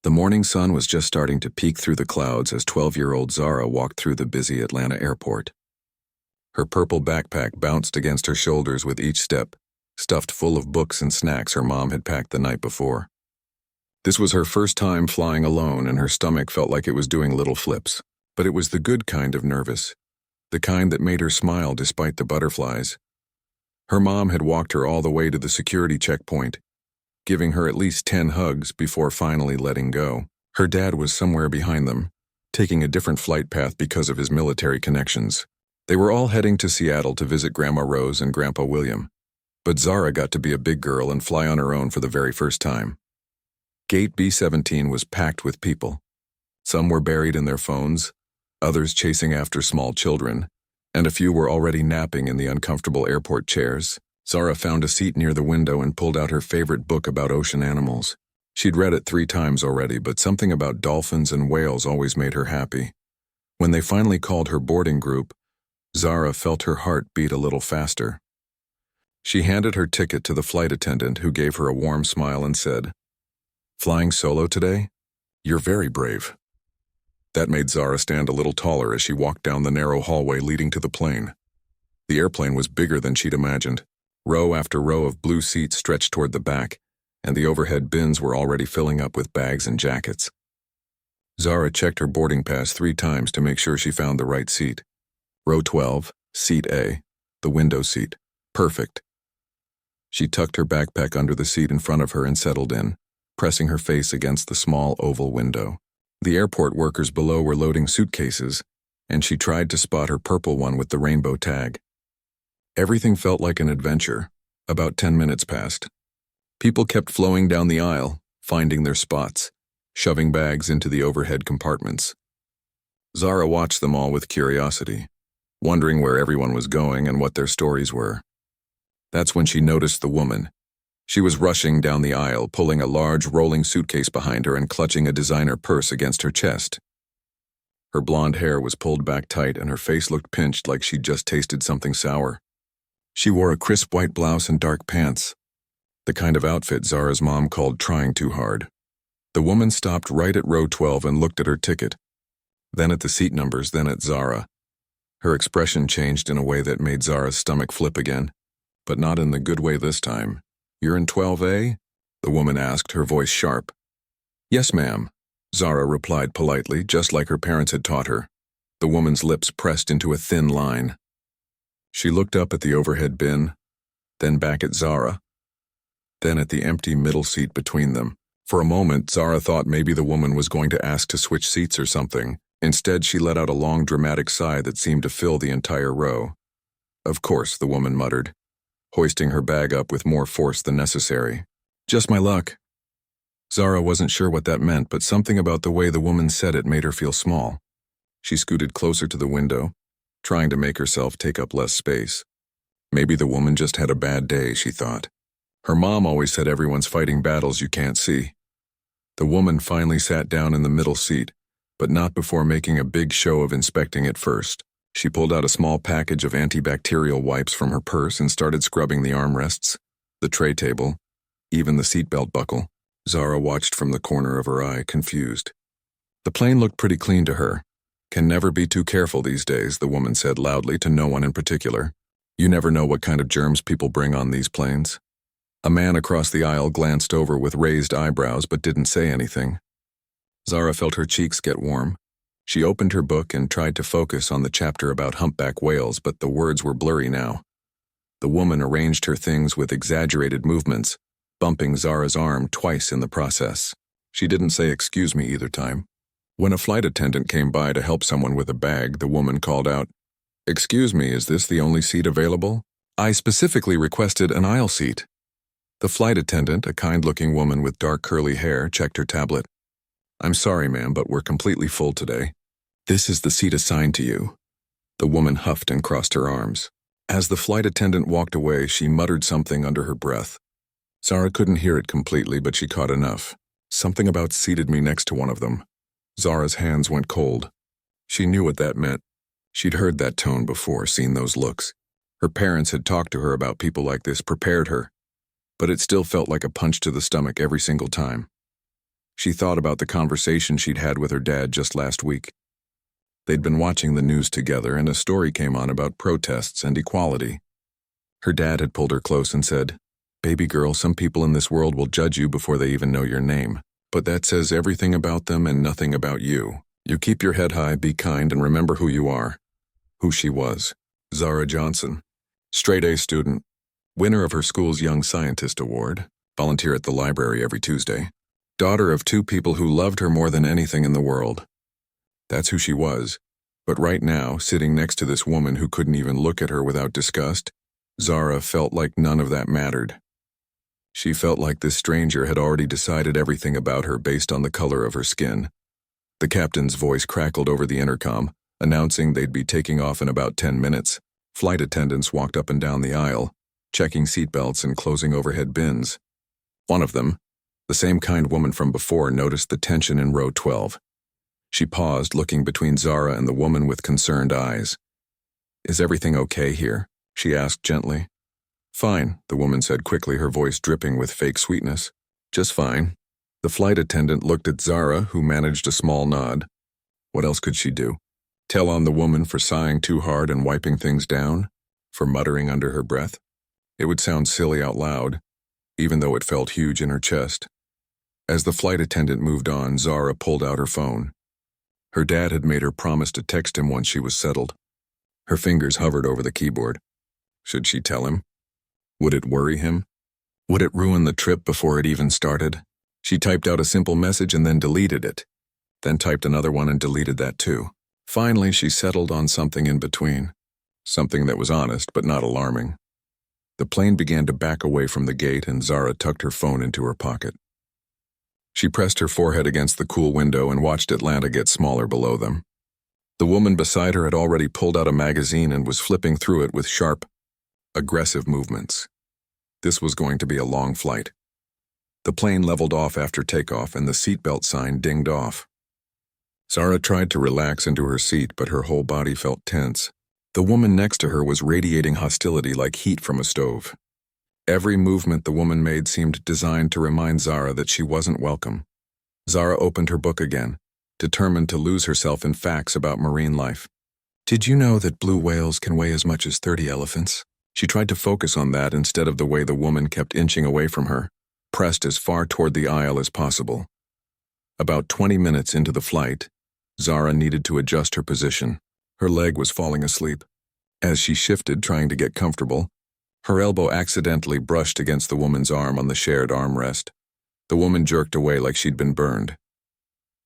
The morning sun was just starting to peek through the clouds as 12-year-old Zara walked through the busy Atlanta airport. Her purple backpack bounced against her shoulders with each step, stuffed full of books and snacks her mom had packed the night before. This was her first time flying alone, and her stomach felt like it was doing little flips. But it was the good kind of nervous, the kind that made her smile despite the butterflies. Her mom had walked her all the way to the security checkpoint, giving her at least 10 hugs before finally letting go. Her dad was somewhere behind them, taking a different flight path because of his military connections. They were all heading to Seattle to visit Grandma Rose and Grandpa William. But Zara got to be a big girl and fly on her own for the very first time. Gate B-17 was packed with people. Some were buried in their phones, others chasing after small children, and a few were already napping in the uncomfortable airport chairs. Zara found a seat near the window and pulled out her favorite book about ocean animals. She'd read it 3 times already, but something about dolphins and whales always made her happy. When they finally called her boarding group, Zara felt her heart beat a little faster. She handed her ticket to the flight attendant, who gave her a warm smile and said, "Flying solo today? You're very brave." That made Zara stand a little taller as she walked down the narrow hallway leading to the plane. The airplane was bigger than she'd imagined. Row after row of blue seats stretched toward the back, and the overhead bins were already filling up with bags and jackets. Zara checked her boarding pass 3 times to make sure she found the right seat. Row 12, seat A, the window seat. Perfect. She tucked her backpack under the seat in front of her and settled in, pressing her face against the small oval window. The airport workers below were loading suitcases, and she tried to spot her purple one with the rainbow tag. Everything felt like an adventure. About 10 minutes passed. People kept flowing down the aisle, finding their spots, shoving bags into the overhead compartments. Zara watched them all with curiosity, wondering where everyone was going and what their stories were. That's when she noticed the woman. She was rushing down the aisle, pulling a large rolling suitcase behind her and clutching a designer purse against her chest. Her blonde hair was pulled back tight and her face looked pinched like she'd just tasted something sour. She wore a crisp white blouse and dark pants, the kind of outfit Zara's mom called trying too hard. The woman stopped right at row 12 and looked at her ticket, then at the seat numbers, then at Zara. Her expression changed in a way that made Zara's stomach flip again, but not in the good way this time. "You're in 12A?" the woman asked, her voice sharp. "Yes, ma'am," Zara replied politely, just like her parents had taught her. The woman's lips pressed into a thin line. She looked up at the overhead bin, then back at Zara, then at the empty middle seat between them. For a moment, Zara thought maybe the woman was going to ask to switch seats or something. Instead, she let out a long, dramatic sigh that seemed to fill the entire row. "Of course," the woman muttered, hoisting her bag up with more force than necessary. "Just my luck." Zara wasn't sure what that meant, but something about the way the woman said it made her feel small. She scooted closer to the window, trying to make herself take up less space. Maybe the woman just had a bad day, she thought. Her mom always said everyone's fighting battles you can't see. The woman finally sat down in the middle seat, but not before making a big show of inspecting it first. She pulled out a small package of antibacterial wipes from her purse and started scrubbing the armrests, the tray table, even the seatbelt buckle. Zara watched from the corner of her eye, confused. The plane looked pretty clean to her. "Can never be too careful these days," the woman said loudly to no one in particular. "You never know what kind of germs people bring on these planes." A man across the aisle glanced over with raised eyebrows but didn't say anything. Zara felt her cheeks get warm. She opened her book and tried to focus on the chapter about humpback whales, but the words were blurry now. The woman arranged her things with exaggerated movements, bumping Zara's arm twice in the process. She didn't say "excuse me" either time. When a flight attendant came by to help someone with a bag, the woman called out, "Excuse me, is this the only seat available? I specifically requested an aisle seat." The flight attendant, a kind-looking woman with dark curly hair, checked her tablet. "I'm sorry, ma'am, but we're completely full today. This is the seat assigned to you." The woman huffed and crossed her arms. As the flight attendant walked away, she muttered something under her breath. Zara couldn't hear it completely, but she caught enough. Something about "seated me next to one of them." Zara's hands went cold. She knew what that meant. She'd heard that tone before, seen those looks. Her parents had talked to her about people like this, prepared her. But it still felt like a punch to the stomach every single time. She thought about the conversation she'd had with her dad just last week. They'd been watching the news together, and a story came on about protests and equality. Her dad had pulled her close and said, "Baby girl, some people in this world will judge you before they even know your name. But that says everything about them and nothing about you. You keep your head high, be kind, and remember who you are." Who she was. Zara Johnson. Straight-A student. Winner of her school's Young Scientist Award. Volunteer at the library every Tuesday. Daughter of two people who loved her more than anything in the world. That's who she was. But right now, sitting next to this woman who couldn't even look at her without disgust, Zara felt like none of that mattered. She felt like this stranger had already decided everything about her based on the color of her skin. The captain's voice crackled over the intercom, announcing they'd be taking off in about 10 minutes. Flight attendants walked up and down the aisle, checking seatbelts and closing overhead bins. One of them, the same kind woman from before, noticed the tension in row 12. She paused, looking between Zara and the woman with concerned eyes. "Is everything okay here?" she asked gently. "Fine," the woman said quickly, her voice dripping with fake sweetness. "Just fine." The flight attendant looked at Zara, who managed a small nod. What else could she do? Tell on the woman for sighing too hard and wiping things down? For muttering under her breath? It would sound silly out loud, even though it felt huge in her chest. As the flight attendant moved on, Zara pulled out her phone. Her dad had made her promise to text him once she was settled. Her fingers hovered over the keyboard. Should she tell him? Would it worry him? Would it ruin the trip before it even started? She typed out a simple message and then deleted it. Then typed another one and deleted that too. Finally, she settled on something in between. Something that was honest but not alarming. The plane began to back away from the gate, and Zara tucked her phone into her pocket. She pressed her forehead against the cool window and watched Atlanta get smaller below them. The woman beside her had already pulled out a magazine and was flipping through it with sharp, aggressive movements. This was going to be a long flight. The plane leveled off after takeoff, and the seatbelt sign dinged off. Zara tried to relax into her seat, but her whole body felt tense. The woman next to her was radiating hostility like heat from a stove. Every movement the woman made seemed designed to remind Zara that she wasn't welcome. Zara opened her book again, determined to lose herself in facts about marine life. Did you know that blue whales can weigh as much as 30 elephants? She tried to focus on that instead of the way the woman kept inching away from her, pressed as far toward the aisle as possible. About 20 minutes into the flight, Zara needed to adjust her position. Her leg was falling asleep. As she shifted, trying to get comfortable, her elbow accidentally brushed against the woman's arm on the shared armrest. The woman jerked away like she'd been burned.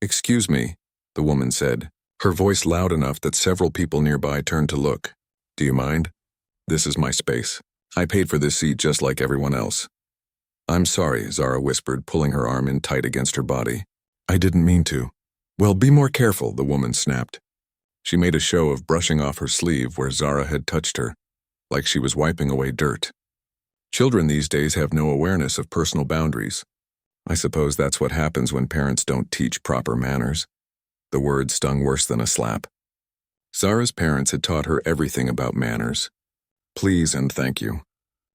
"Excuse me," the woman said, her voice loud enough that several people nearby turned to look. "Do you mind? This is my space. I paid for this seat just like everyone else." "I'm sorry," Zara whispered, pulling her arm in tight against her body. "I didn't mean to." "Well, be more careful," the woman snapped. She made a show of brushing off her sleeve where Zara had touched her, like she was wiping away dirt. Children these days have no awareness of personal boundaries. I suppose that's what happens when parents don't teach proper manners. The word stung worse than a slap. Zara's parents had taught her everything about manners. Please and thank you.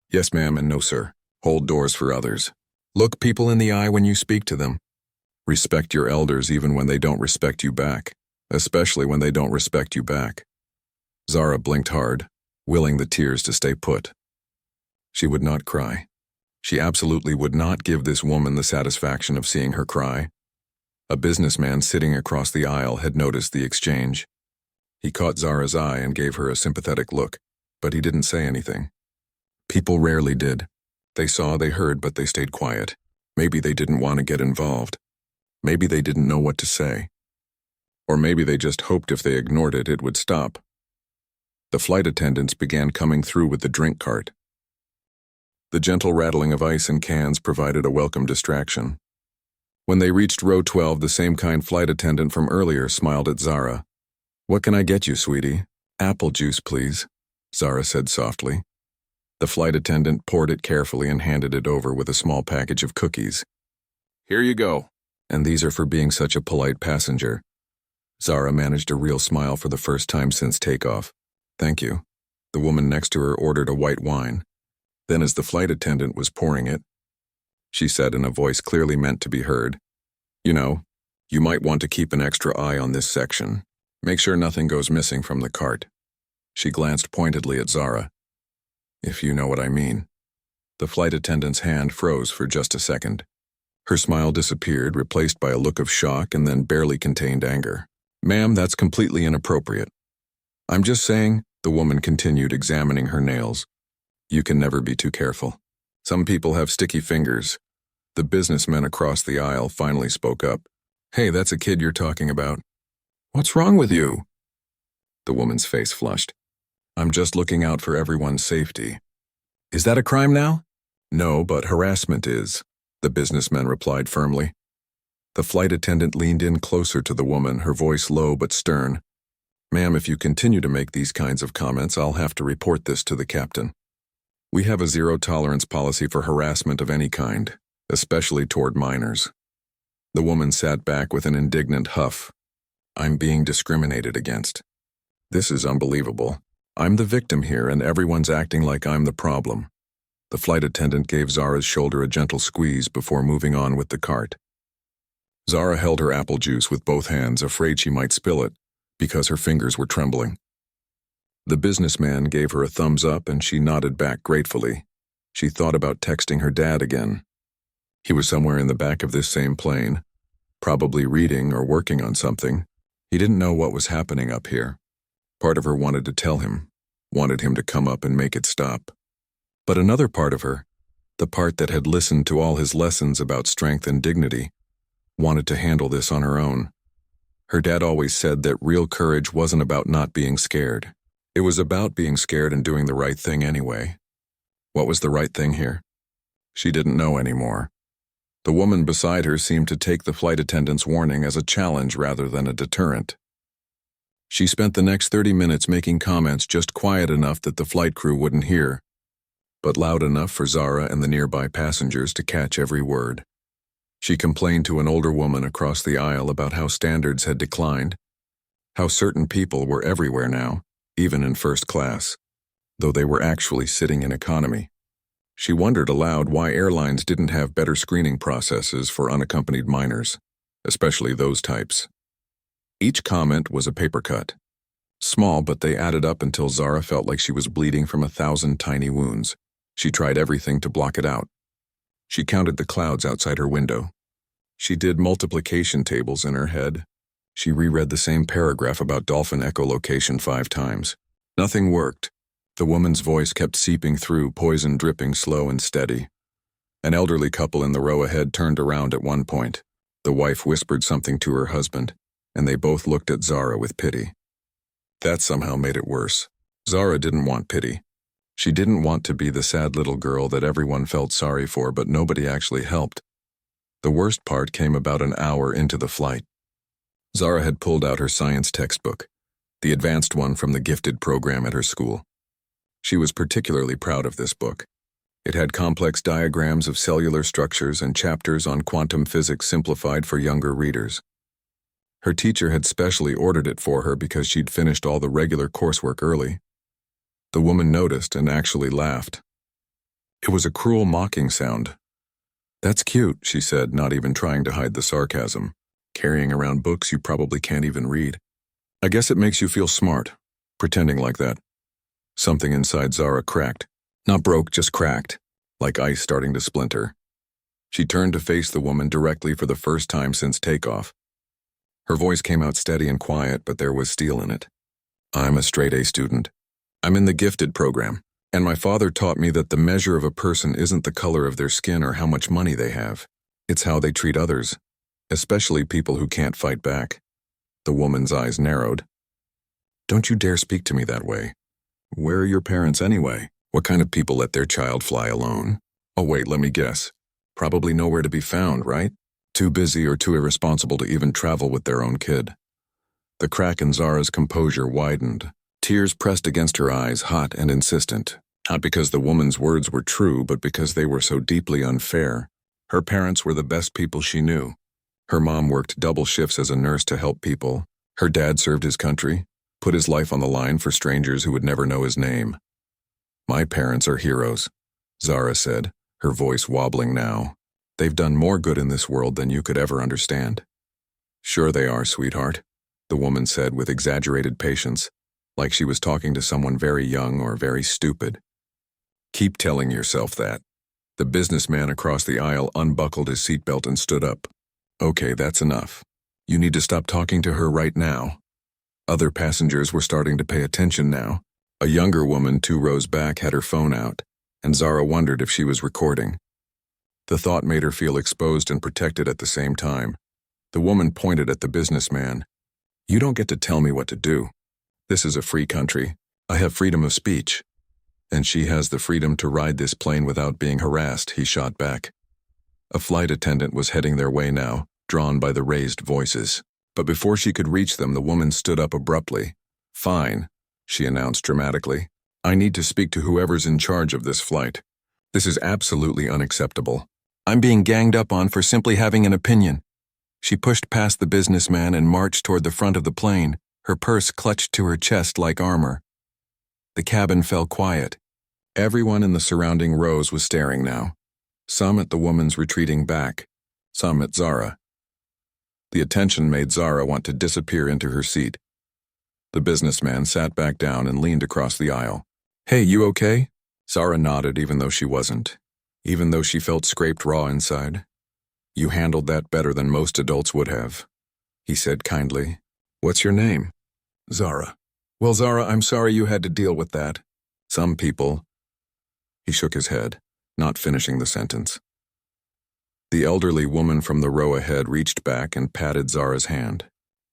Yes, ma'am, and no, sir. Hold doors for others. Look people in the eye when you speak to them. Respect your elders even when they don't respect you back, especially when they don't respect you back. Zara blinked hard, willing the tears to stay put. She would not cry. She absolutely would not give this woman the satisfaction of seeing her cry. A businessman sitting across the aisle had noticed the exchange. He caught Zara's eye and gave her a sympathetic look, but he didn't say anything. People rarely did. They saw, they heard, but they stayed quiet. Maybe they didn't want to get involved. Maybe they didn't know what to say. Or maybe they just hoped if they ignored it, it would stop. The flight attendants began coming through with the drink cart. The gentle rattling of ice and cans provided a welcome distraction. When they reached row 12, the same kind flight attendant from earlier smiled at Zara. "What can I get you, sweetie?" "Apple juice, please," Zara said softly. The flight attendant poured it carefully and handed it over with a small package of cookies. "Here you go. And these are for being such a polite passenger." Zara managed a real smile for the first time since takeoff. "Thank you." The woman next to her ordered a white wine. Then, as the flight attendant was pouring it, she said in a voice clearly meant to be heard, You know, you might want to keep an extra eye on this section. Make sure nothing goes missing from the cart. She glanced pointedly at Zara. If you know what I mean. The flight attendant's hand froze for just a second. Her smile disappeared, replaced by a look of shock and then barely contained anger. Ma'am, that's completely inappropriate. I'm just saying, the woman continued, examining her nails. You can never be too careful. Some people have sticky fingers. The businessman across the aisle finally spoke up. Hey, that's a kid you're talking about. What's wrong with you? The woman's face flushed. I'm just looking out for everyone's safety. Is that a crime now? No, but harassment is, the businessman replied firmly. The flight attendant leaned in closer to the woman, her voice low but stern. Ma'am, if you continue to make these kinds of comments, I'll have to report this to the captain. We have a zero-tolerance policy for harassment of any kind, especially toward minors. The woman sat back with an indignant huff. I'm being discriminated against. This is unbelievable. I'm the victim here, and everyone's acting like I'm the problem. The flight attendant gave Zara's shoulder a gentle squeeze before moving on with the cart. Zara held her apple juice with both hands, afraid she might spill it, because her fingers were trembling. The businessman gave her a thumbs up and she nodded back gratefully. She thought about texting her dad again. He was somewhere in the back of this same plane, probably reading or working on something. He didn't know what was happening up here. Part of her wanted to tell him, wanted him to come up and make it stop. But another part of her, the part that had listened to all his lessons about strength and dignity, wanted to handle this on her own. Her dad always said that real courage wasn't about not being scared. It was about being scared and doing the right thing anyway. What was the right thing here? She didn't know anymore. The woman beside her seemed to take the flight attendant's warning as a challenge rather than a deterrent. She spent the next 30 minutes making comments just quiet enough that the flight crew wouldn't hear, but loud enough for Zara and the nearby passengers to catch every word. She complained to an older woman across the aisle about how standards had declined, how certain people were everywhere now, even in first class, though they were actually sitting in economy. She wondered aloud why airlines didn't have better screening processes for unaccompanied minors, especially those types. Each comment was a paper cut. Small, but they added up until Zara felt like she was bleeding from 1,000 tiny wounds. She tried everything to block it out. She counted the clouds outside her window. She did multiplication tables in her head. She reread the same paragraph about dolphin echolocation 5 times. Nothing worked. The woman's voice kept seeping through, poison dripping slow and steady. An elderly couple in the row ahead turned around at one point. The wife whispered something to her husband, and they both looked at Zara with pity. That somehow made it worse. Zara didn't want pity. She didn't want to be the sad little girl that everyone felt sorry for, but nobody actually helped. The worst part came about an hour into the flight. Zara had pulled out her science textbook, the advanced one from the gifted program at her school. She was particularly proud of this book. It had complex diagrams of cellular structures and chapters on quantum physics simplified for younger readers. Her teacher had specially ordered it for her because she'd finished all the regular coursework early. The woman noticed and actually laughed. It was a cruel mocking sound. That's cute, she said, not even trying to hide the sarcasm. Carrying around books you probably can't even read. I guess it makes you feel smart, pretending like that. Something inside Zara cracked. Not broke, just cracked, like ice starting to splinter. She turned to face the woman directly for the first time since takeoff. Her voice came out steady and quiet, but there was steel in it. I'm a straight-A student. I'm in the gifted program, and my father taught me that the measure of a person isn't the color of their skin or how much money they have. It's how they treat others, especially people who can't fight back. The woman's eyes narrowed. Don't you dare speak to me that way. Where are your parents anyway? What kind of people let their child fly alone? Oh wait, let me guess. Probably nowhere to be found, right? Too busy or too irresponsible to even travel with their own kid. The crack in Zara's composure widened. Tears pressed against her eyes, hot and insistent. Not because the woman's words were true, but because they were so deeply unfair. Her parents were the best people she knew. Her mom worked double shifts as a nurse to help people. Her dad served his country, put his life on the line for strangers who would never know his name. My parents are heroes, Zara said, her voice wobbling now. They've done more good in this world than you could ever understand. Sure they are, sweetheart, the woman said with exaggerated patience, like she was talking to someone very young or very stupid. Keep telling yourself that. The businessman across the aisle unbuckled his seatbelt and stood up. Okay, that's enough. You need to stop talking to her right now. Other passengers were starting to pay attention now. A younger woman 2 rows back had her phone out, and Zara wondered if she was recording. The thought made her feel exposed and protected at the same time. The woman pointed at the businessman. You don't get to tell me what to do. This is a free country. I have freedom of speech. And she has the freedom to ride this plane without being harassed, he shot back. A flight attendant was heading their way now, drawn by the raised voices. But before she could reach them, the woman stood up abruptly. Fine, she announced dramatically. I need to speak to whoever's in charge of this flight. This is absolutely unacceptable. I'm being ganged up on for simply having an opinion. She pushed past the businessman and marched toward the front of the plane, her purse clutched to her chest like armor. The cabin fell quiet. Everyone in the surrounding rows was staring now. Some at the woman's retreating back, some at Zara. The attention made Zara want to disappear into her seat. The businessman sat back down and leaned across the aisle. Hey, you okay? Zara nodded even though she wasn't, even though she felt scraped raw inside. You handled that better than most adults would have, he said kindly. What's your name? Zara. Well, Zara, I'm sorry you had to deal with that. Some people. He shook his head, not finishing the sentence. The elderly woman from the row ahead reached back and patted Zara's hand.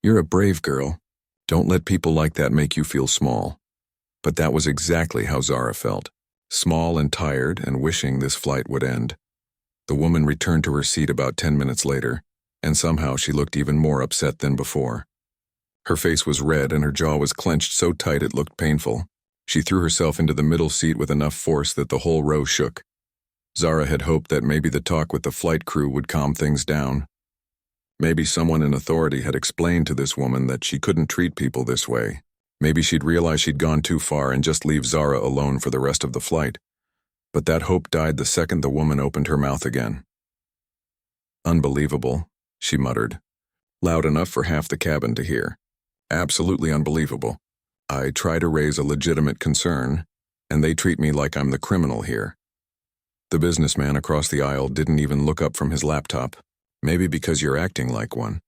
You're a brave girl. Don't let people like that make you feel small. But that was exactly how Zara felt. Small and tired and wishing this flight would end. The woman returned to her seat about 10 minutes later, and somehow she looked even more upset than before. Her face was red and her jaw was clenched so tight it looked painful. She threw herself into the middle seat with enough force that the whole row shook. Zara had hoped that maybe the talk with the flight crew would calm things down. Maybe someone in authority had explained to this woman that she couldn't treat people this way. Maybe she'd realize she'd gone too far and just leave Zara alone for the rest of the flight. But that hope died the second the woman opened her mouth again. Unbelievable, she muttered, loud enough for half the cabin to hear. Absolutely unbelievable. I try to raise a legitimate concern, and they treat me like I'm the criminal here. The businessman across the aisle didn't even look up from his laptop. Maybe because you're acting like one.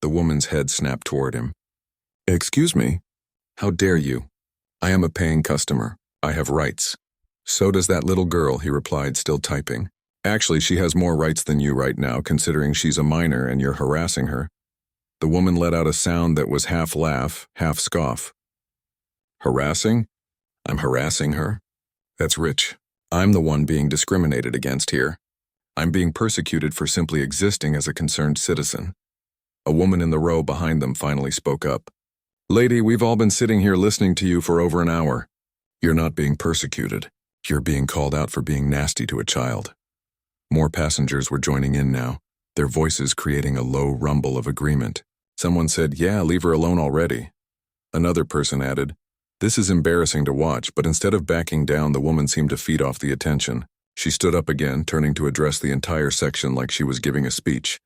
The woman's head snapped toward him. Excuse me? How dare you? I am a paying customer. I have rights. So does that little girl, he replied, still typing. Actually, she has more rights than you right now, considering she's a minor and you're harassing her. The woman let out a sound that was half laugh, half scoff. Harassing? I'm harassing her? That's rich. I'm the one being discriminated against here. I'm being persecuted for simply existing as a concerned citizen. A woman in the row behind them finally spoke up. Lady, we've all been sitting here listening to you for over an hour. You're not being persecuted. You're being called out for being nasty to a child. More passengers were joining in now, their voices creating a low rumble of agreement. Someone said, yeah, leave her alone already. Another person added, this is embarrassing to watch, but instead of backing down, the woman seemed to feed off the attention. She stood up again, turning to address the entire section like she was giving a speech.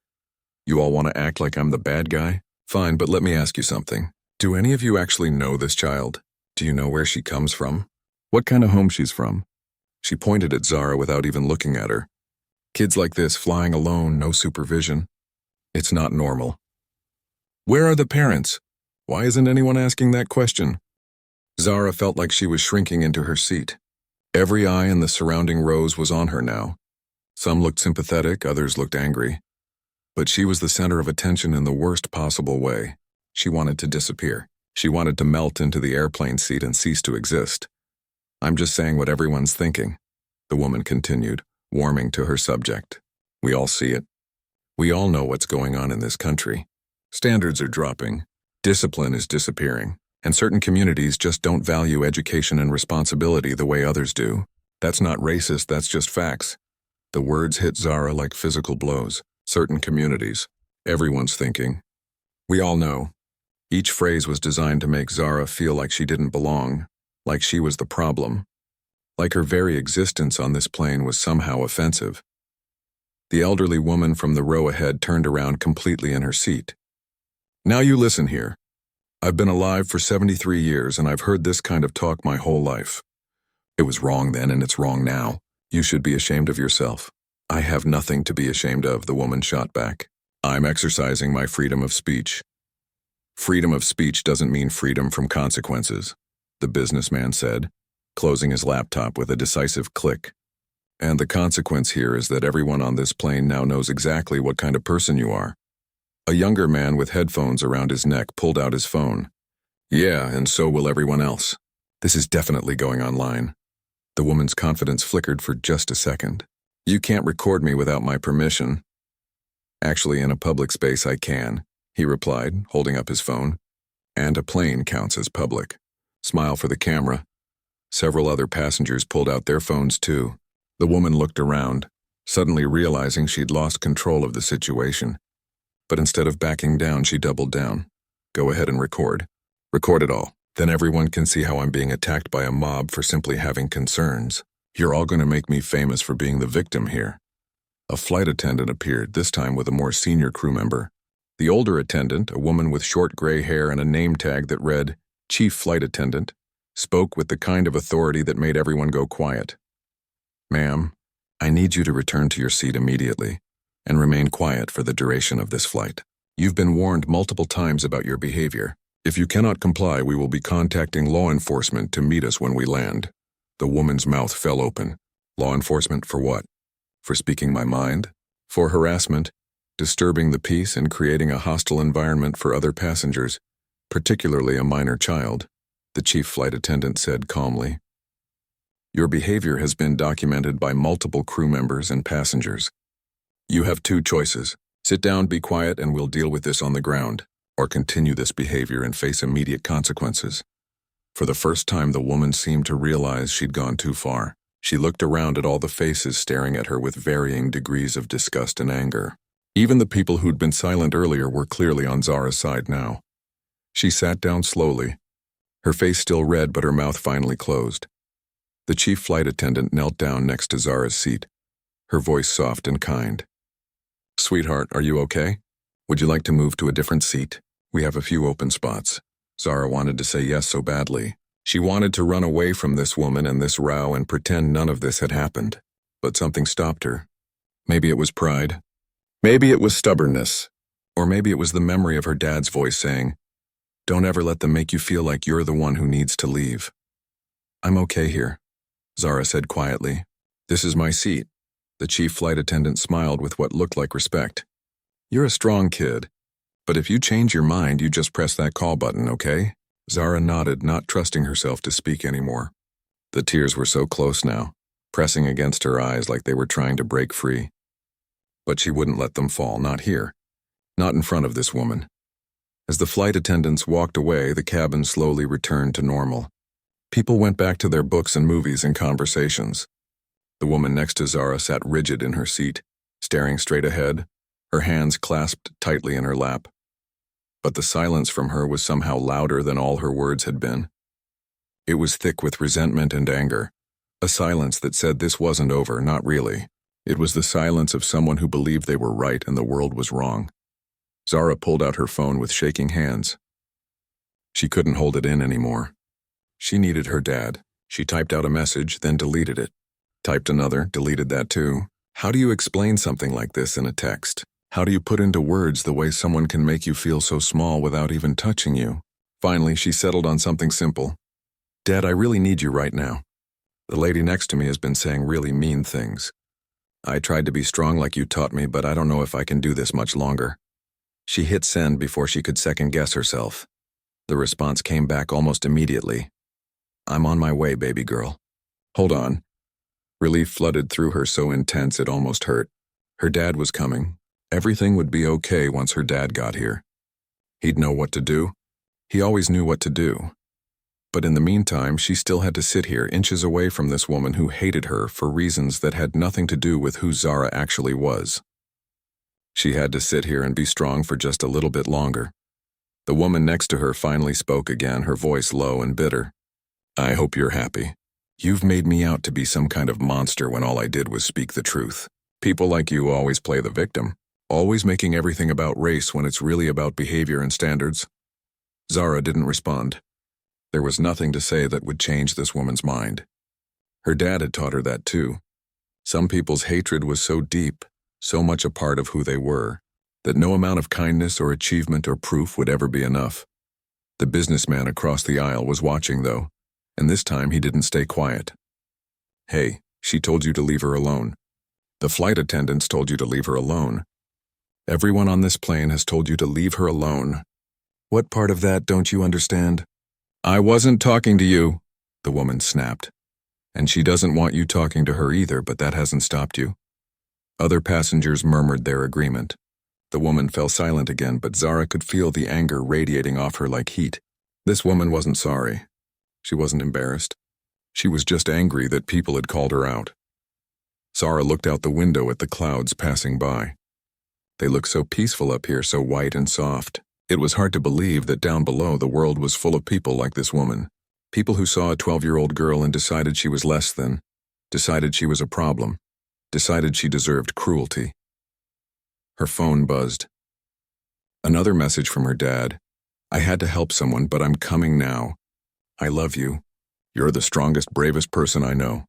You all want to act like I'm the bad guy? Fine, but let me ask you something. Do any of you actually know this child? Do you know where she comes from? What kind of home she's from? She pointed at Zara without even looking at her. Kids like this, flying alone, no supervision. It's not normal. Where are the parents? Why isn't anyone asking that question? Zara felt like she was shrinking into her seat. Every eye in the surrounding rows was on her now. Some looked sympathetic, others looked angry. But she was the center of attention in the worst possible way. She wanted to disappear. She wanted to melt into the airplane seat and cease to exist. I'm just saying what everyone's thinking, the woman continued, warming to her subject. We all see it. We all know what's going on in this country. Standards are dropping. Discipline is disappearing. And certain communities just don't value education and responsibility the way others do. That's not racist, that's just facts. The words hit Zara like physical blows. Certain communities. Everyone's thinking. We all know. Each phrase was designed to make Zara feel like she didn't belong, like she was the problem, like her very existence on this plane was somehow offensive. The elderly woman from the row ahead turned around completely in her seat. Now you listen here. I've been alive for 73 years and I've heard this kind of talk my whole life. It was wrong then and it's wrong now. You should be ashamed of yourself. I have nothing to be ashamed of, the woman shot back. I'm exercising my freedom of speech. Freedom of speech doesn't mean freedom from consequences, the businessman said, closing his laptop with a decisive click. And the consequence here is that everyone on this plane now knows exactly what kind of person you are. A younger man with headphones around his neck pulled out his phone. Yeah, and so will everyone else. This is definitely going online. The woman's confidence flickered for just a second. You can't record me without my permission. Actually, in a public space I can, he replied, holding up his phone. And a plane counts as public. Smile for the camera. Several other passengers pulled out their phones too. The woman looked around, suddenly realizing she'd lost control of the situation. But instead of backing down, she doubled down. Go ahead and record. Record it all. Then everyone can see how I'm being attacked by a mob for simply having concerns. You're all going to make me famous for being the victim here. A flight attendant appeared, this time with a more senior crew member. The older attendant, a woman with short gray hair and a name tag that read, Chief Flight Attendant, spoke with the kind of authority that made everyone go quiet. Ma'am, I need you to return to your seat immediately and remain quiet for the duration of this flight. You've been warned multiple times about your behavior. If you cannot comply, we will be contacting law enforcement to meet us when we land. The woman's mouth fell open. Law enforcement for what? For speaking my mind? For harassment, disturbing the peace and creating a hostile environment for other passengers, particularly a minor child, the chief flight attendant said calmly. Your behavior has been documented by multiple crew members and passengers. You have two choices. Sit down, be quiet, and we'll deal with this on the ground, or continue this behavior and face immediate consequences. For the first time, the woman seemed to realize she'd gone too far. She looked around at all the faces staring at her with varying degrees of disgust and anger. Even the people who'd been silent earlier were clearly on Zara's side now. She sat down slowly, her face still red but her mouth finally closed. The chief flight attendant knelt down next to Zara's seat, her voice soft and kind. Sweetheart, are you okay? Would you like to move to a different seat? We have a few open spots. Zara wanted to say yes so badly. She wanted to run away from this woman and this row and pretend none of this had happened. But something stopped her. Maybe it was pride. Maybe it was stubbornness. Or maybe it was the memory of her dad's voice saying, Don't ever let them make you feel like you're the one who needs to leave. I'm okay here, Zara said quietly. This is my seat. The chief flight attendant smiled with what looked like respect. You're a strong kid. But if you change your mind, you just press that call button, okay? Zara nodded, not trusting herself to speak anymore. The tears were so close now, pressing against her eyes like they were trying to break free. But she wouldn't let them fall, not here. Not in front of this woman. As the flight attendants walked away, the cabin slowly returned to normal. People went back to their books and movies and conversations. The woman next to Zara sat rigid in her seat, staring straight ahead, her hands clasped tightly in her lap. But the silence from her was somehow louder than all her words had been. It was thick with resentment and anger, a silence that said this wasn't over, not really. It was the silence of someone who believed they were right and the world was wrong. Zara pulled out her phone with shaking hands. She couldn't hold it in anymore. She needed her dad. She typed out a message, then deleted it. Typed another, deleted that too. How do you explain something like this in a text? How do you put into words the way someone can make you feel so small without even touching you? Finally, she settled on something simple. Dad, I really need you right now. The lady next to me has been saying really mean things. I tried to be strong like you taught me, but I don't know if I can do this much longer. She hit send before she could second-guess herself. The response came back almost immediately. I'm on my way, baby girl. Hold on. Relief flooded through her so intense it almost hurt. Her dad was coming. Everything would be okay once her dad got here. He'd know what to do. He always knew what to do. But in the meantime, she still had to sit here inches away from this woman who hated her for reasons that had nothing to do with who Zara actually was. She had to sit here and be strong for just a little bit longer. The woman next to her finally spoke again, her voice low and bitter. I hope you're happy. You've made me out to be some kind of monster when all I did was speak the truth. People like you always play the victim, always making everything about race when it's really about behavior and standards. Zara didn't respond. There was nothing to say that would change this woman's mind. Her dad had taught her that too. Some people's hatred was so deep, so much a part of who they were, that no amount of kindness or achievement or proof would ever be enough. The businessman across the aisle was watching, though, and this time he didn't stay quiet. Hey, she told you to leave her alone. The flight attendants told you to leave her alone. Everyone on this plane has told you to leave her alone. What part of that don't you understand? I wasn't talking to you, the woman snapped. And she doesn't want you talking to her either, but that hasn't stopped you. Other passengers murmured their agreement. The woman fell silent again, but Zara could feel the anger radiating off her like heat. This woman wasn't sorry. She wasn't embarrassed. She was just angry that people had called her out. Zara looked out the window at the clouds passing by. They looked so peaceful up here, so white and soft. It was hard to believe that down below the world was full of people like this woman. People who saw a 12-year-old girl and decided she was less than, decided she was a problem, decided she deserved cruelty. Her phone buzzed. Another message from her dad. I had to help someone, but I'm coming now. I love you. You're the strongest, bravest person I know.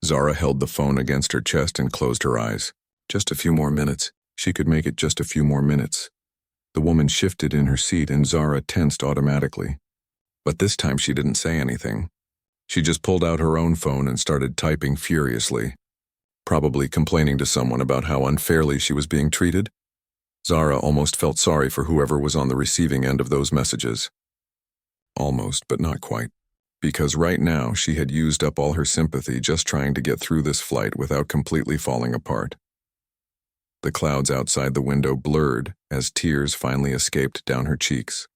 Zara held the phone against her chest and closed her eyes. Just a few more minutes. She could make it just a few more minutes. The woman shifted in her seat and Zara tensed automatically. But this time she didn't say anything. She just pulled out her own phone and started typing furiously, probably complaining to someone about how unfairly she was being treated. Zara almost felt sorry for whoever was on the receiving end of those messages. Almost, but not quite. Because right now she had used up all her sympathy just trying to get through this flight without completely falling apart. The clouds outside the window blurred as tears finally escaped down her cheeks.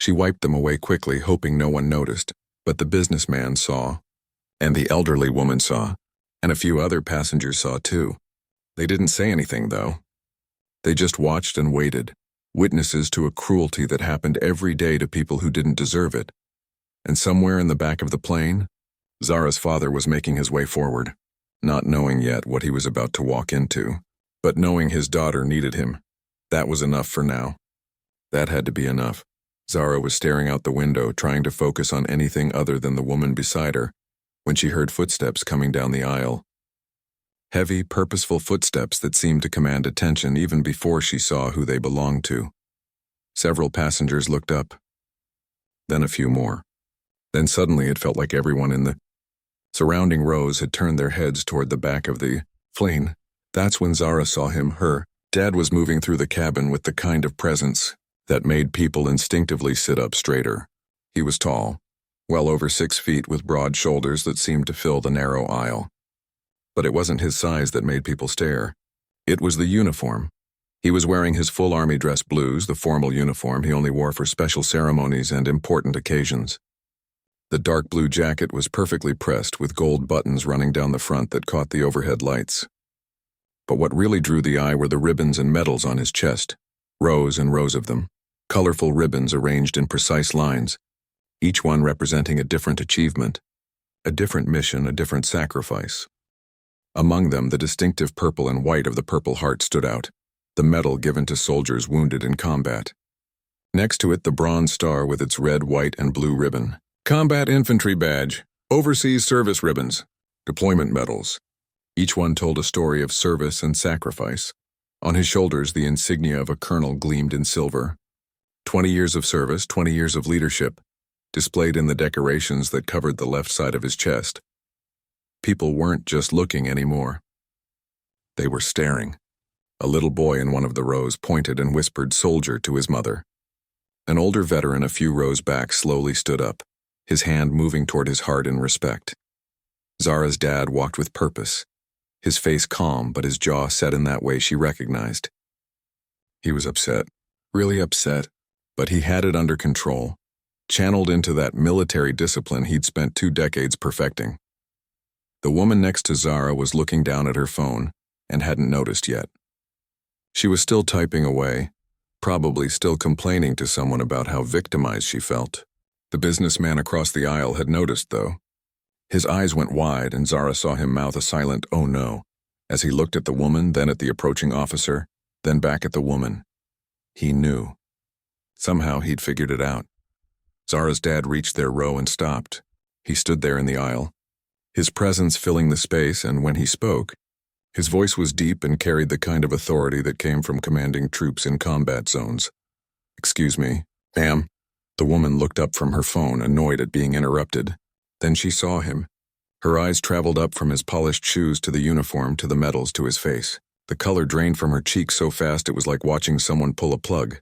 She wiped them away quickly, hoping no one noticed, but the businessman saw, and the elderly woman saw, and a few other passengers saw too. They didn't say anything, though. They just watched and waited, witnesses to a cruelty that happened every day to people who didn't deserve it. And somewhere in the back of the plane, Zara's father was making his way forward, not knowing yet what he was about to walk into, but knowing his daughter needed him. That was enough for now. That had to be enough. Zara was staring out the window, trying to focus on anything other than the woman beside her, when she heard footsteps coming down the aisle. Heavy, purposeful footsteps that seemed to command attention even before she saw who they belonged to. Several passengers looked up. Then a few more. Then suddenly it felt like everyone in the surrounding rows had turned their heads toward the back of the plane. That's when Zara saw him. Her dad was moving through the cabin with the kind of presence that made people instinctively sit up straighter. He was tall, well over 6 feet, with broad shoulders that seemed to fill the narrow aisle. But it wasn't his size that made people stare. It was the uniform. He was wearing his full army dress blues, the formal uniform he only wore for special ceremonies and important occasions. The dark blue jacket was perfectly pressed with gold buttons running down the front that caught the overhead lights. But what really drew the eye were the ribbons and medals on his chest, rows and rows of them, colorful ribbons arranged in precise lines, each one representing a different achievement, a different mission, a different sacrifice. Among them, the distinctive purple and white of the Purple Heart stood out, the medal given to soldiers wounded in combat. Next to it, the Bronze Star with its red, white, and blue ribbon, Combat Infantry Badge, Overseas Service Ribbons, Deployment Medals. Each one told a story of service and sacrifice. On his shoulders, the insignia of a colonel gleamed in silver. 20 years of service, 20 years of leadership, displayed in the decorations that covered the left side of his chest. People weren't just looking anymore. They were staring. A little boy in one of the rows pointed and whispered "soldier" to his mother. An older veteran a few rows back slowly stood up, his hand moving toward his heart in respect. Zara's dad walked with purpose, his face calm but his jaw set in that way she recognized. He was upset, really upset, but he had it under control, channeled into that military discipline he'd spent 2 decades perfecting. The woman next to Zara was looking down at her phone and hadn't noticed yet. She was still typing away, probably still complaining to someone about how victimized she felt. The businessman across the aisle had noticed, though. His eyes went wide and Zara saw him mouth a silent "oh no" As he looked at the woman, then at the approaching officer, then back at the woman, he knew. Somehow he'd figured it out. Zara's dad reached their row and stopped. He stood there in the aisle, his presence filling the space, and when he spoke, his voice was deep and carried the kind of authority that came from commanding troops in combat zones. "Excuse me, ma'am." The woman looked up from her phone, annoyed at being interrupted. Then she saw him. Her eyes traveled up from his polished shoes to the uniform to the medals to his face. The color drained from her cheeks so fast it was like watching someone pull a plug.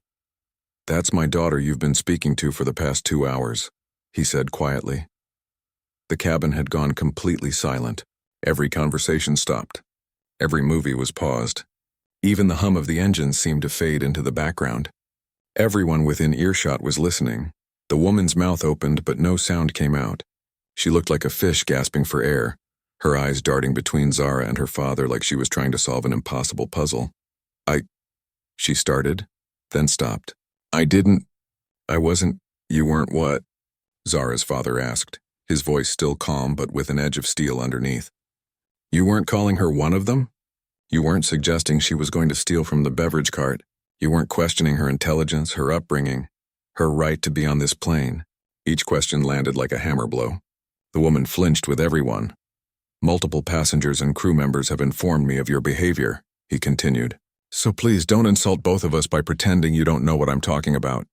"That's my daughter you've been speaking to for the past 2 hours," he said quietly. The cabin had gone completely silent. Every conversation stopped. Every movie was paused. Even the hum of the engines seemed to fade into the background. Everyone within earshot was listening. The woman's mouth opened, but no sound came out. She looked like a fish gasping for air, her eyes darting between Zara and her father like she was trying to solve an impossible puzzle. She started, then stopped. I wasn't, you weren't what?" Zara's father asked, his voice still calm but with an edge of steel underneath. "You weren't calling her one of them? You weren't suggesting she was going to steal from the beverage cart? You weren't questioning her intelligence, her upbringing, her right to be on this plane?" Each question landed like a hammer blow. The woman flinched with everyone. "Multiple passengers and crew members have informed me of your behavior," he continued. "So please don't insult both of us by pretending you don't know what I'm talking about."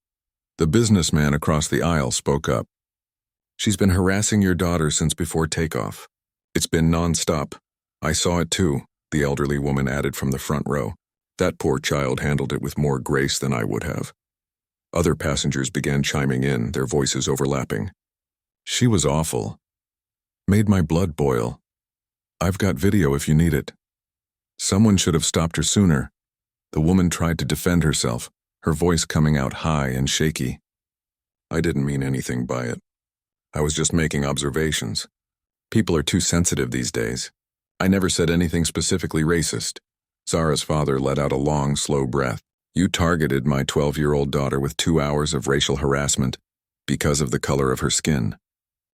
The businessman across the aisle spoke up. "She's been harassing your daughter since before takeoff. It's been non-stop. I saw it too," the elderly woman added from the front row. "That poor child handled it with more grace than I would have." Other passengers began chiming in, their voices overlapping. "She was awful. Made my blood boil. I've got video if you need it. Someone should have stopped her sooner." The woman tried to defend herself, her voice coming out high and shaky. "I didn't mean anything by it. I was just making observations. People are too sensitive these days. I never said anything specifically racist." Zara's father let out a long, slow breath. "You targeted my 12-year-old daughter with 2 hours of racial harassment because of the color of her skin.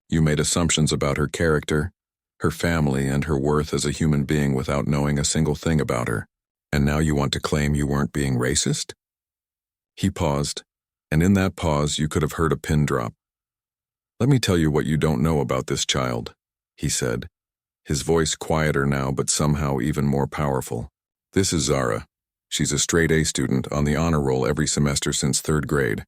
You made assumptions about her character, her family, and her worth as a human being without knowing a single thing about her. And now you want to claim you weren't being racist?" He paused, and in that pause you could have heard a pin drop. "Let me tell you what you don't know about this child," he said, his voice quieter now but somehow even more powerful. "This is Zara. She's a straight A student on the honor roll every semester since 3rd grade.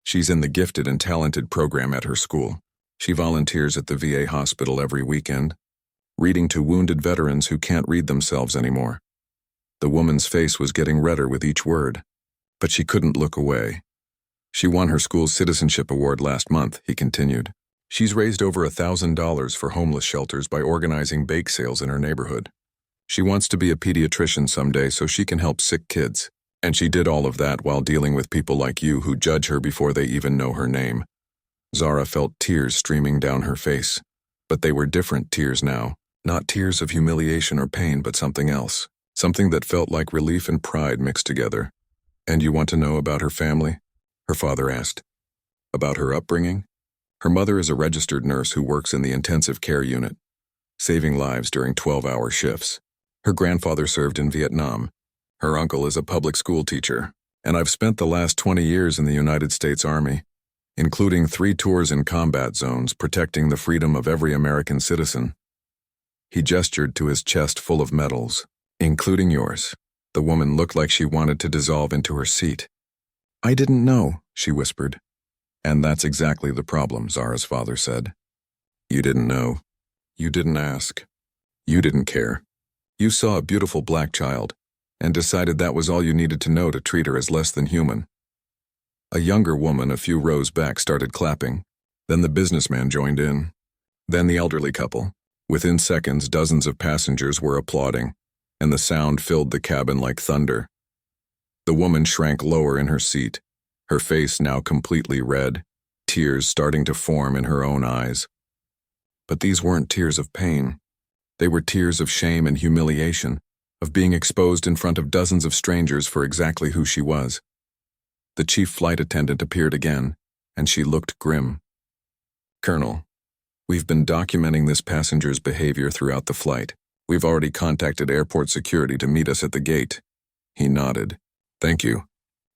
She's in the gifted and talented program at her school. She volunteers at the VA hospital every weekend, reading to wounded veterans who can't read themselves anymore." The woman's face was getting redder with each word, but she couldn't look away. "She won her school's citizenship award last month," he continued. "She's raised over $1,000 for homeless shelters by organizing bake sales in her neighborhood. She wants to be a pediatrician someday so she can help sick kids. And she did all of that while dealing with people like you who judge her before they even know her name." Zara felt tears streaming down her face, but they were different tears now, not tears of humiliation or pain, but something else, something that felt like relief and pride mixed together. "And you want to know about her family?" her father asked. "About her upbringing? Her mother is a registered nurse who works in the intensive care unit, saving lives during 12-hour shifts. Her grandfather served in Vietnam. Her uncle is a public school teacher, and I've spent the last 20 years in the United States Army, including 3 tours in combat zones protecting the freedom of every American citizen." He gestured to his chest full of medals, "Including yours." The woman looked like she wanted to dissolve into her seat. "I didn't know," she whispered. "And that's exactly the problem," Zara's father said. "You didn't know. You didn't ask. You didn't care. You saw a beautiful black child and decided that was all you needed to know to treat her as less than human." A younger woman a few rows back started clapping. Then the businessman joined in. Then the elderly couple. Within seconds, dozens of passengers were applauding, and the sound filled the cabin like thunder. The woman shrank lower in her seat, her face now completely red, tears starting to form in her own eyes. But these weren't tears of pain. They were tears of shame and humiliation, of being exposed in front of dozens of strangers for exactly who she was. The chief flight attendant appeared again, and she looked grim. "Colonel, we've been documenting this passenger's behavior throughout the flight. We've already contacted airport security to meet us at the gate. He nodded. Thank you.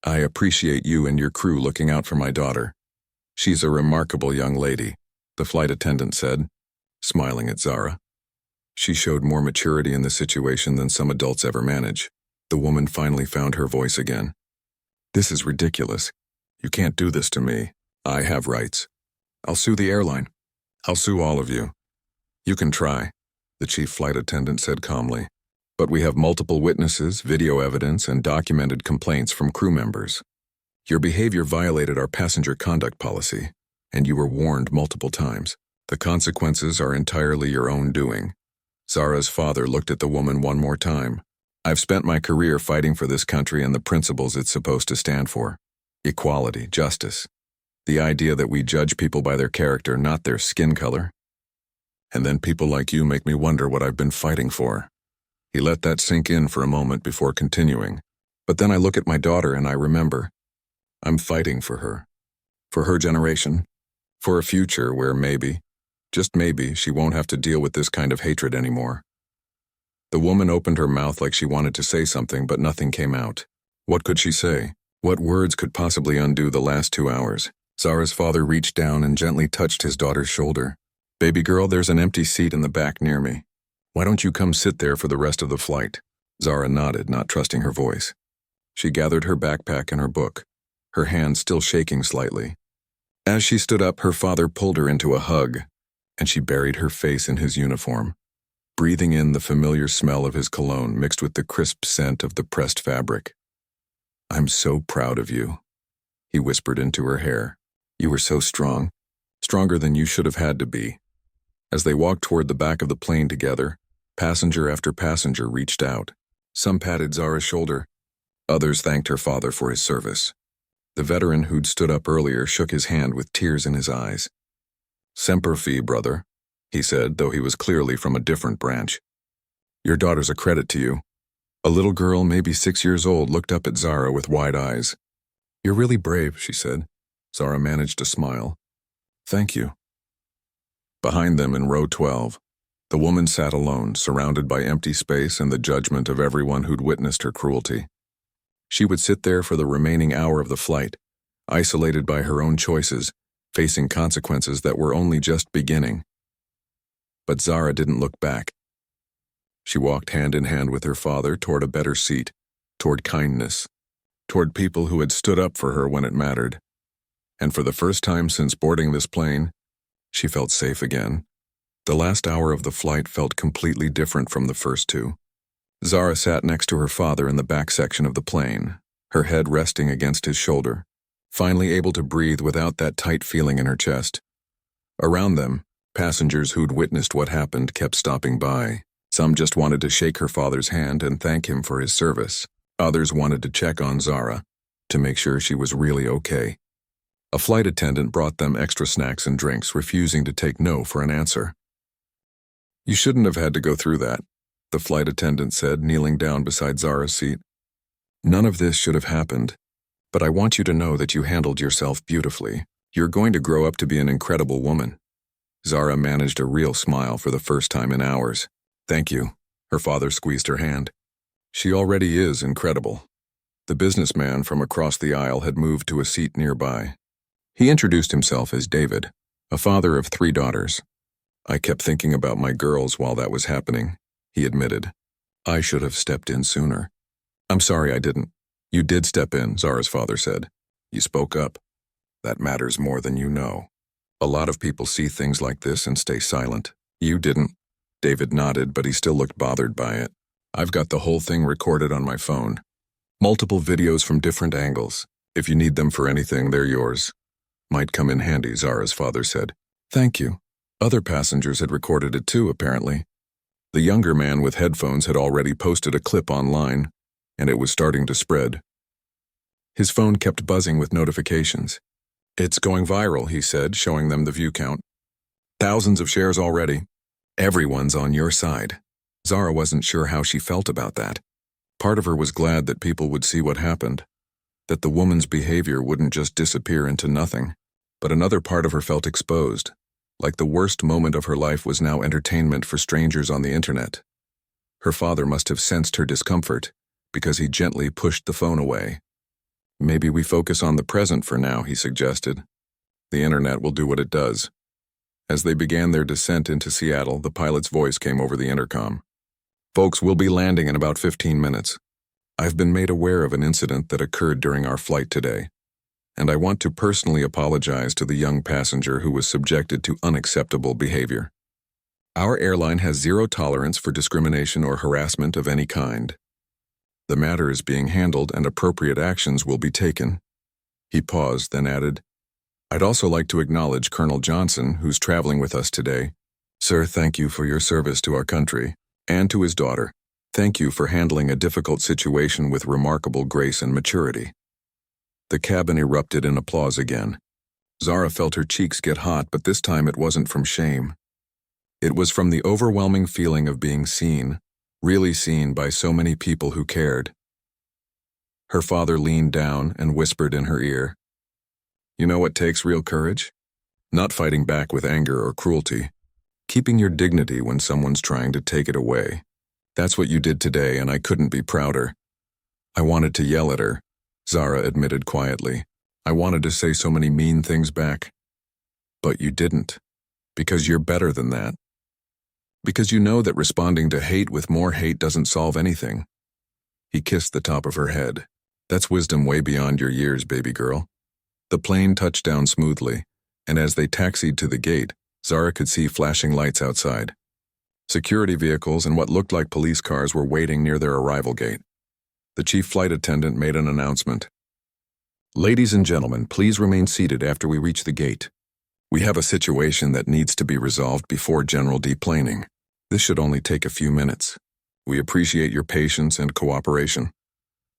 I appreciate you and your crew looking out for my daughter. She's a remarkable young lady, the flight attendant said, smiling at Zara. She showed more maturity in the situation than some adults ever manage. The woman finally found her voice again. This is ridiculous. You can't do this to me. I have rights. I'll sue the airline. I'll sue all of you. You can try, the chief flight attendant said calmly. But we have multiple witnesses, video evidence, and documented complaints from crew members. Your behavior violated our passenger conduct policy, and you were warned multiple times. The consequences are entirely your own doing. Zara's father looked at the woman one more time. I've spent my career fighting for this country and the principles it's supposed to stand for. Equality, justice. The idea that we judge people by their character, not their skin color. And then people like you make me wonder what I've been fighting for. He let that sink in for a moment before continuing. But then I look at my daughter and I remember. I'm fighting for her generation, for a future where maybe, just maybe, she won't have to deal with this kind of hatred anymore. The woman opened her mouth like she wanted to say something, but nothing came out. What could she say? What words could possibly undo the last 2 hours? Zara's father reached down and gently touched his daughter's shoulder. Baby girl, there's an empty seat in the back near me. Why don't you come sit there for the rest of the flight? Zara nodded, not trusting her voice. She gathered her backpack and her book, her hand still shaking slightly. As she stood up, her father pulled her into a hug, and she buried her face in his uniform, breathing in the familiar smell of his cologne mixed with the crisp scent of the pressed fabric. I'm so proud of you, he whispered into her hair. You were so strong, stronger than you should have had to be. As they walked toward the back of the plane together, passenger after passenger reached out. Some patted Zara's shoulder. Others thanked her father for his service. The veteran who'd stood up earlier shook his hand with tears in his eyes. Semper Fi, brother, he said, though he was clearly from a different branch. Your daughter's a credit to you. A little girl, maybe 6 years old, looked up at Zara with wide eyes. You're really brave, she said. Zara managed to smile. Thank you. Behind them in row 12, the woman sat alone, surrounded by empty space and the judgment of everyone who'd witnessed her cruelty. She would sit there for the remaining hour of the flight, isolated by her own choices, facing consequences that were only just beginning. But Zara didn't look back. She walked hand in hand with her father toward a better seat, toward kindness, toward people who had stood up for her when it mattered. And for the first time since boarding this plane, she felt safe again. The last hour of the flight felt completely different from the first two. Zara sat next to her father in the back section of the plane, her head resting against his shoulder, finally able to breathe without that tight feeling in her chest. Around them, passengers who'd witnessed what happened kept stopping by. Some just wanted to shake her father's hand and thank him for his service. Others wanted to check on Zara, to make sure she was really okay. A flight attendant brought them extra snacks and drinks, refusing to take no for an answer. You shouldn't have had to go through that, the flight attendant said, kneeling down beside Zara's seat. None of this should have happened, but I want you to know that you handled yourself beautifully. You're going to grow up to be an incredible woman. Zara managed a real smile for the first time in hours. Thank you. Her father squeezed her hand. She already is incredible. The businessman from across the aisle had moved to a seat nearby. He introduced himself as David, a father of 3 daughters. I kept thinking about my girls while that was happening, he admitted. I should have stepped in sooner. I'm sorry I didn't. You did step in, Zara's father said. You spoke up. That matters more than you know. A lot of people see things like this and stay silent. You didn't. David nodded, but he still looked bothered by it. I've got the whole thing recorded on my phone. Multiple videos from different angles. If you need them for anything, they're yours. Might come in handy, Zara's father said. Thank you. Other passengers had recorded it too, apparently. The younger man with headphones had already posted a clip online, and it was starting to spread. His phone kept buzzing with notifications. It's going viral, he said, showing them the view count. Thousands of shares already. Everyone's on your side. Zara wasn't sure how she felt about that. Part of her was glad that people would see what happened, that the woman's behavior wouldn't just disappear into nothing. But another part of her felt exposed, like the worst moment of her life was now entertainment for strangers on the internet. Her father must have sensed her discomfort, because he gently pushed the phone away. Maybe we focus on the present for now, he suggested. The internet will do what it does. As they began their descent into Seattle, the pilot's voice came over the intercom. Folks, we'll be landing in about 15 minutes. I've been made aware of an incident that occurred during our flight today, and I want to personally apologize to the young passenger who was subjected to unacceptable behavior. Our airline has zero tolerance for discrimination or harassment of any kind. The matter is being handled and appropriate actions will be taken. He paused, then added, I'd also like to acknowledge Colonel Johnson, who's traveling with us today. Sir, thank you for your service to our country, and to his daughter. Thank you for handling a difficult situation with remarkable grace and maturity. The cabin erupted in applause again. Zara felt her cheeks get hot, but this time it wasn't from shame. It was from the overwhelming feeling of being seen, really seen by so many people who cared. Her father leaned down and whispered in her ear, You know what takes real courage? Not fighting back with anger or cruelty. Keeping your dignity when someone's trying to take it away. That's what you did today, and I couldn't be prouder. I wanted to yell at her, Zara admitted quietly. I wanted to say so many mean things back. But you didn't. Because you're better than that. Because you know that responding to hate with more hate doesn't solve anything. He kissed the top of her head. That's wisdom way beyond your years, baby girl. The plane touched down smoothly, and as they taxied to the gate, Zara could see flashing lights outside. Security vehicles and what looked like police cars were waiting near their arrival gate. The chief flight attendant made an announcement. Ladies and gentlemen, please remain seated after we reach the gate. We have a situation that needs to be resolved before general deplaning. This should only take a few minutes. We appreciate your patience and cooperation.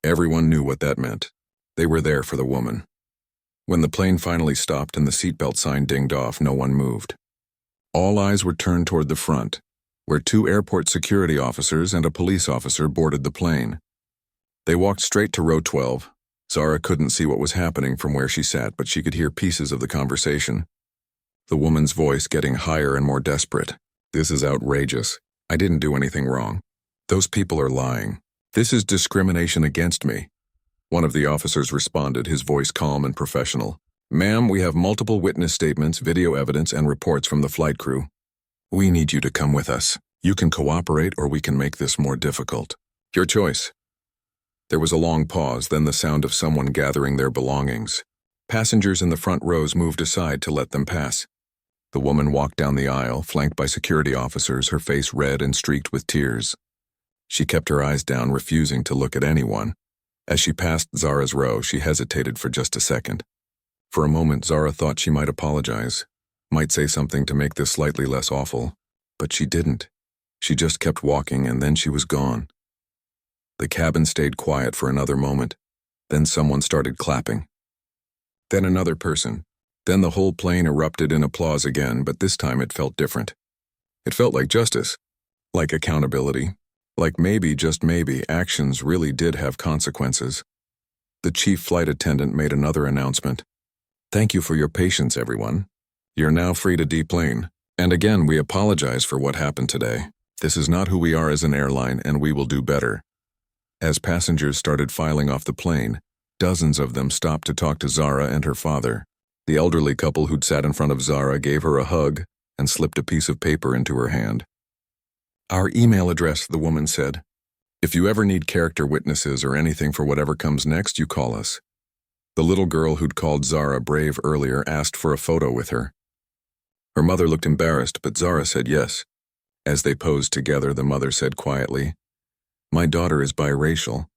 Everyone knew what that meant. They were there for the woman. When the plane finally stopped and the seatbelt sign dinged off, no one moved. All eyes were turned toward the front, where 2 airport security officers and a police officer boarded the plane. They walked straight to row 12. Zara couldn't see what was happening from where she sat, but she could hear pieces of the conversation. The woman's voice getting higher and more desperate. This is outrageous. I didn't do anything wrong. Those people are lying. This is discrimination against me. One of the officers responded, his voice calm and professional. Ma'am, we have multiple witness statements, video evidence, and reports from the flight crew. We need you to come with us. You can cooperate or we can make this more difficult. Your choice. There was a long pause, then the sound of someone gathering their belongings. Passengers in the front rows moved aside to let them pass. The woman walked down the aisle, flanked by security officers, her face red and streaked with tears. She kept her eyes down, refusing to look at anyone. As she passed Zara's row, she hesitated for just a second. For a moment, Zara thought she might apologize, might say something to make this slightly less awful, but she didn't. She just kept walking, and then she was gone. The cabin stayed quiet for another moment. Then someone started clapping. Then another person. Then the whole plane erupted in applause again, but this time it felt different. It felt like justice, like accountability, like maybe, just maybe, actions really did have consequences. The chief flight attendant made another announcement. Thank you for your patience, everyone. You're now free to deplane. And again, we apologize for what happened today. This is not who we are as an airline, and we will do better. As passengers started filing off the plane, dozens of them stopped to talk to Zara and her father. The elderly couple who'd sat in front of Zara gave her a hug and slipped a piece of paper into her hand. Our email address, the woman said. If you ever need character witnesses or anything for whatever comes next, you call us. The little girl who'd called Zara brave earlier asked for a photo with her. Her mother looked embarrassed, but Zara said yes. As they posed together, the mother said quietly, My daughter is biracial.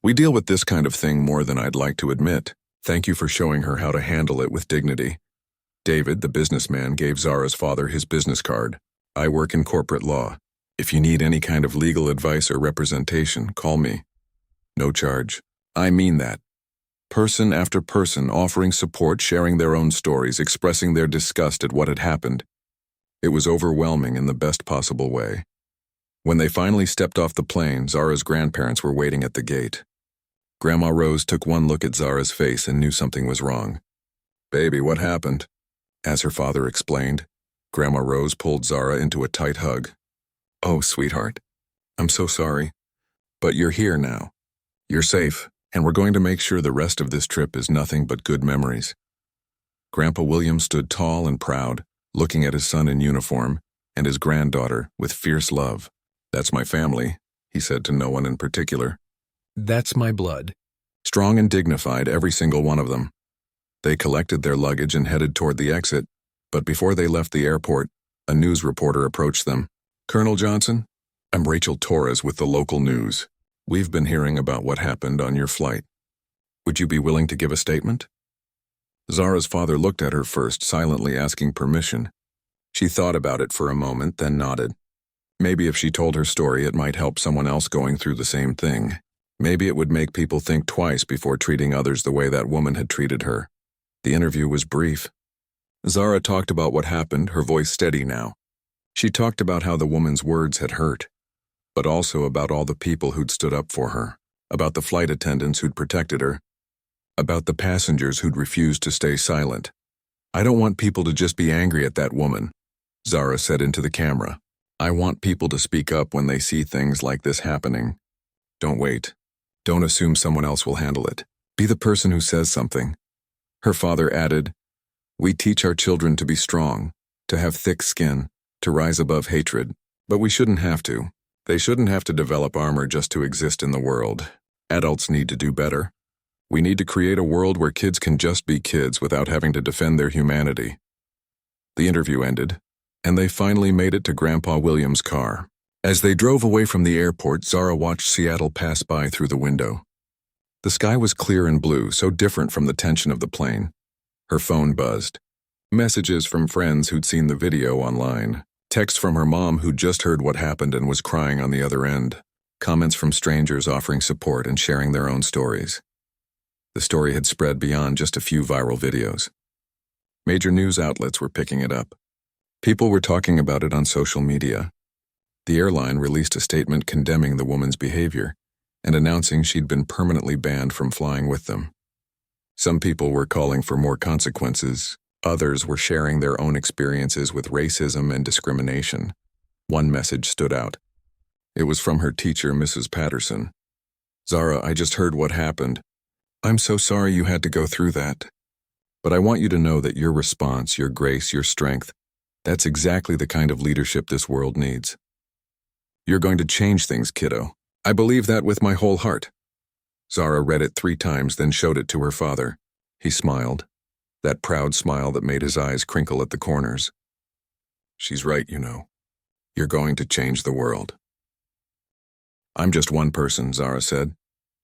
We deal with this kind of thing more than I'd like to admit. Thank you for showing her how to handle it with dignity. David, the businessman, gave Zara's father his business card. I work in corporate law. If you need any kind of legal advice or representation, call me. No charge. I mean that. Person after person offering support, sharing their own stories, expressing their disgust at what had happened. It was overwhelming in the best possible way. When they finally stepped off the plane, Zara's grandparents were waiting at the gate. Grandma Rose took one look at Zara's face and knew something was wrong. Baby, what happened? As her father explained, Grandma Rose pulled Zara into a tight hug. Oh, sweetheart. I'm so sorry. But you're here now. You're safe, and we're going to make sure the rest of this trip is nothing but good memories. Grandpa William stood tall and proud, looking at his son in uniform and his granddaughter with fierce love. That's my family, he said to no one in particular. That's my blood. Strong and dignified, every single one of them. They collected their luggage and headed toward the exit, but before they left the airport, a news reporter approached them. Colonel Johnson, I'm Rachel Torres with the local news. We've been hearing about what happened on your flight. Would you be willing to give a statement? Zara's father looked at her first, silently asking permission. She thought about it for a moment, then nodded. Maybe if she told her story, it might help someone else going through the same thing. Maybe it would make people think twice before treating others the way that woman had treated her. The interview was brief. Zara talked about what happened, her voice steady now. She talked about how the woman's words had hurt, but also about all the people who'd stood up for her, about the flight attendants who'd protected her, about the passengers who'd refused to stay silent. I don't want people to just be angry at that woman, Zara said into the camera. I want people to speak up when they see things like this happening. Don't wait. Don't assume someone else will handle it. Be the person who says something. Her father added, we teach our children to be strong, to have thick skin, to rise above hatred, but we shouldn't have to. They shouldn't have to develop armor just to exist in the world. Adults need to do better. We need to create a world where kids can just be kids without having to defend their humanity. The interview ended, and they finally made it to Grandpa William's car. As they drove away from the airport, Zara watched Seattle pass by through the window. The sky was clear and blue, so different from the tension of the plane. Her phone buzzed. Messages from friends who'd seen the video online. Texts from her mom who'd just heard what happened and was crying on the other end. Comments from strangers offering support and sharing their own stories. The story had spread beyond just a few viral videos. Major news outlets were picking it up. People were talking about it on social media. The airline released a statement condemning the woman's behavior and announcing she'd been permanently banned from flying with them. Some people were calling for more consequences. Others were sharing their own experiences with racism and discrimination. One message stood out. It was from her teacher, Mrs. Patterson. Zara, I just heard what happened. I'm so sorry you had to go through that. But I want you to know that your response, your grace, your strength, that's exactly the kind of leadership this world needs. You're going to change things, kiddo. I believe that with my whole heart. Zara read it 3 times, then showed it to her father. He smiled, that proud smile that made his eyes crinkle at the corners. She's right, you know. You're going to change the world. I'm just one person, Zara said.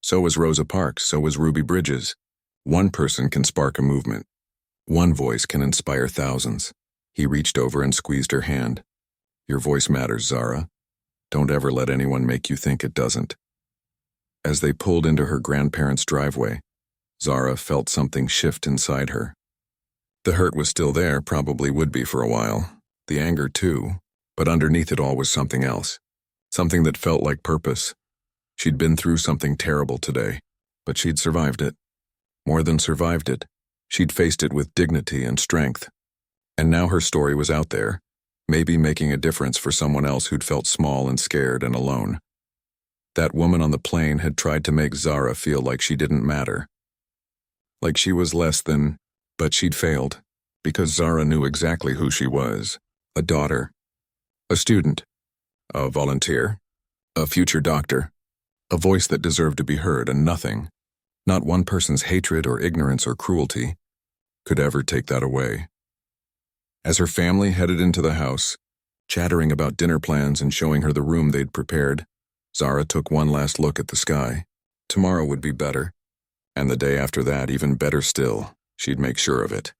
So is Rosa Parks, so is Ruby Bridges. One person can spark a movement. One voice can inspire thousands. He reached over and squeezed her hand. Your voice matters, Zara. Don't ever let anyone make you think it doesn't. As they pulled into her grandparents' driveway, Zara felt something shift inside her. The hurt was still there, probably would be for a while. The anger too, but underneath it all was something else. Something that felt like purpose. She'd been through something terrible today, but she'd survived it. More than survived it, she'd faced it with dignity and strength. And now her story was out there, maybe making a difference for someone else who'd felt small and scared and alone. That woman on the plane had tried to make Zara feel like she didn't matter. Like she was less than, but she'd failed, because Zara knew exactly who she was. A daughter, a student, a volunteer, a future doctor, a voice that deserved to be heard, and nothing, not one person's hatred or ignorance or cruelty, could ever take that away. As her family headed into the house, chattering about dinner plans and showing her the room they'd prepared, Zara took one last look at the sky. Tomorrow would be better, and the day after that even better still. She'd make sure of it.